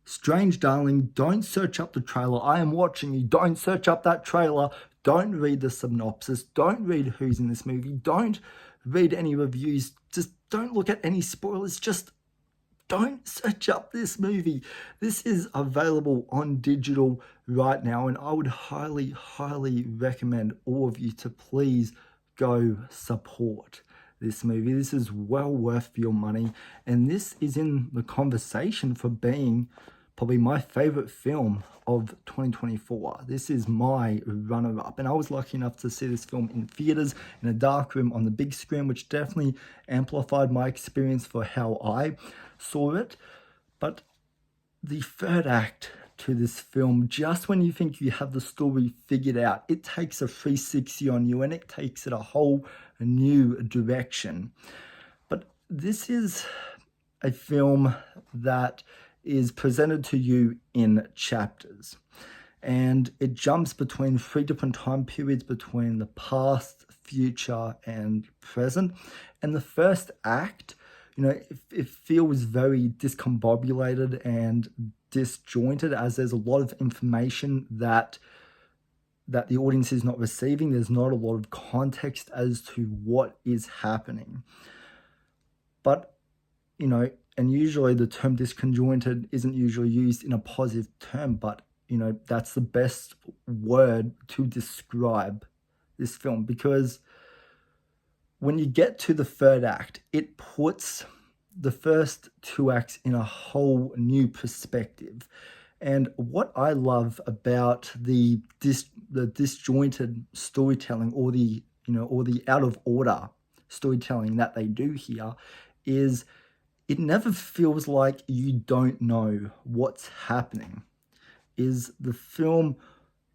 Strange Darling, don't search up the trailer. I am watching you. Don't search up that trailer. Don't read the synopsis. Don't read who's in this movie. Don't read any reviews. Just don't look at any spoilers. Just don't search up this movie. This is available on digital right now, and I would highly, highly recommend all of you to please go support this movie. This is well worth your money, and this is in the conversation for being probably my favorite film of 2024. This is my runner-up, and I was lucky enough to see this film in theaters in a dark room on the big screen, which definitely amplified my experience for how I saw it. But the third act to this film, just when you think you have the story figured out, it takes a 360 on you and it takes it a whole new direction. But this is a film that is presented to you in chapters, and it jumps between 3 different time periods, between the past, future, and present. And the first act, it feels very discombobulated and disjointed, as there's a lot of information that the audience is not receiving. There's not a lot of context as to what is happening. But, and usually the term disconjointed isn't usually used in a positive term, but, that's the best word to describe this film, because when you get to the third act, it puts the first 2 acts in a whole new perspective. And what I love about the disjointed storytelling, or the out of order storytelling that they do here, is it never feels like you don't know what's happening. Is the film,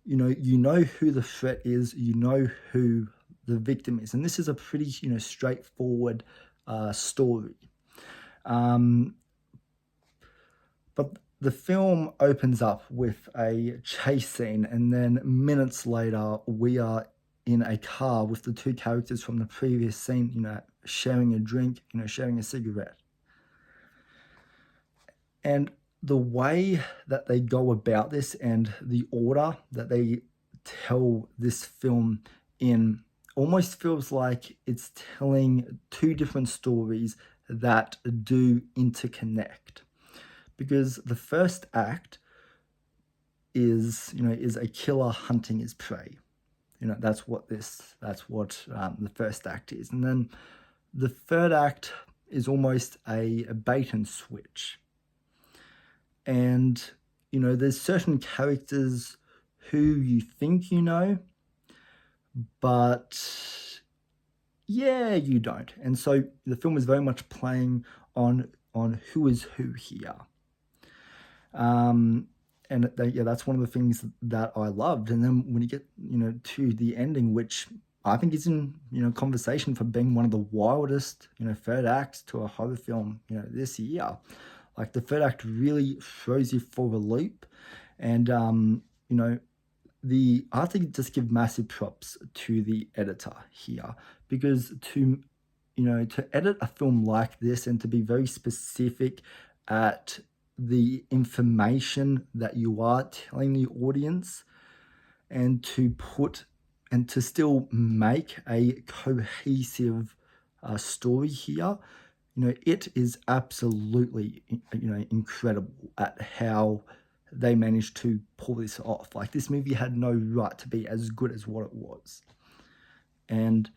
you know who the threat is, who the victim is, and this is a pretty straightforward story. But the film opens up with a chase scene, and then minutes later we are in a car with the 2 characters from the previous scene, sharing a drink, sharing a cigarette. And the way that they go about this and the order that they tell this film in almost feels like it's telling 2 different stories that do interconnect. Because the first act is a killer hunting his prey. That's what the first act is. And then the third act is almost a bait and switch. And, there's certain characters who you think but yeah, you don't. And so the film is very much playing on who is who here. And that's one of the things that I loved. And then when you get, to the ending, which I think is in, conversation for being one of the wildest, third acts to a horror film, this year. Like, the third act really throws you for a loop. And, I have to just give massive props to the editor here, because to edit a film like this and to be very specific at the information that you are telling the audience, and to still make a cohesive story here, it is absolutely incredible at how they managed to pull this off. Like, this movie had no right to be as good as what it was. And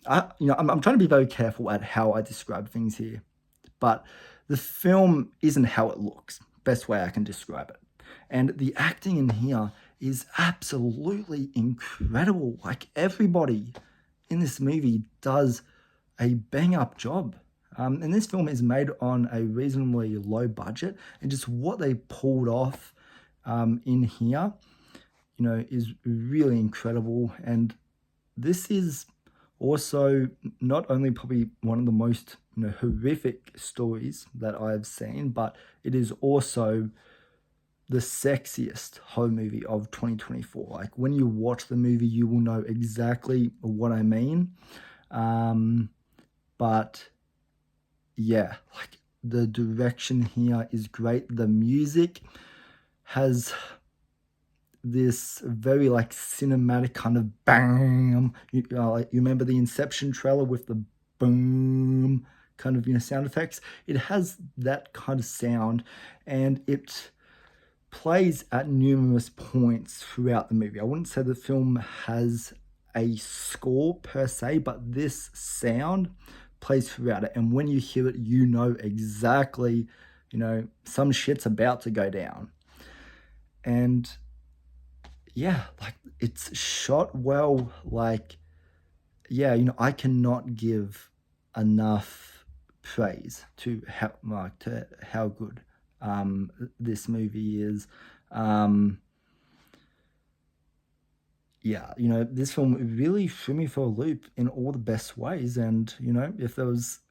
I'm trying to be very careful at how I describe things here, but the film isn't how it looks. Best way I can describe it. And the acting in here is absolutely incredible. Like, everybody in this movie does a bang-up job. And this film is made on a reasonably low budget, and just what they pulled off in here, is really incredible. And this is also not only probably one of the most horrific stories that I've seen, but it is also the sexiest horror movie of 2024. Like, when you watch the movie, you will know exactly what I mean. But yeah, like, The direction here is great. The music has this very like cinematic kind of bang. You remember the Inception trailer with the boom kind of, sound effects? It has that kind of sound, and it plays at numerous points throughout the movie. I wouldn't say the film has a score per se, but this sound plays throughout it. And when you hear it, you know exactly, some shit's about to go down. And yeah, like it's shot well. Like, yeah, I cannot give enough praise to how good this movie is. Yeah, this film really threw me for a loop in all the best ways. And, if there was,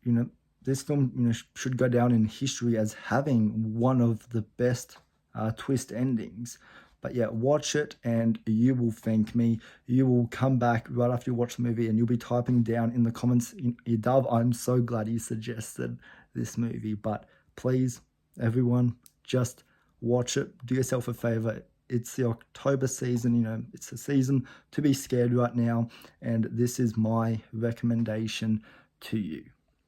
this film, should go down in history as having one of the best twist endings. But yeah, watch it and you will thank me. You will come back right after you watch the movie and you'll be typing down in the comments, Dove, I'm so glad you suggested this movie. But please, everyone, just watch it. Do yourself a favor. It's the October season, it's a season to be scared right now. And this is my recommendation to you.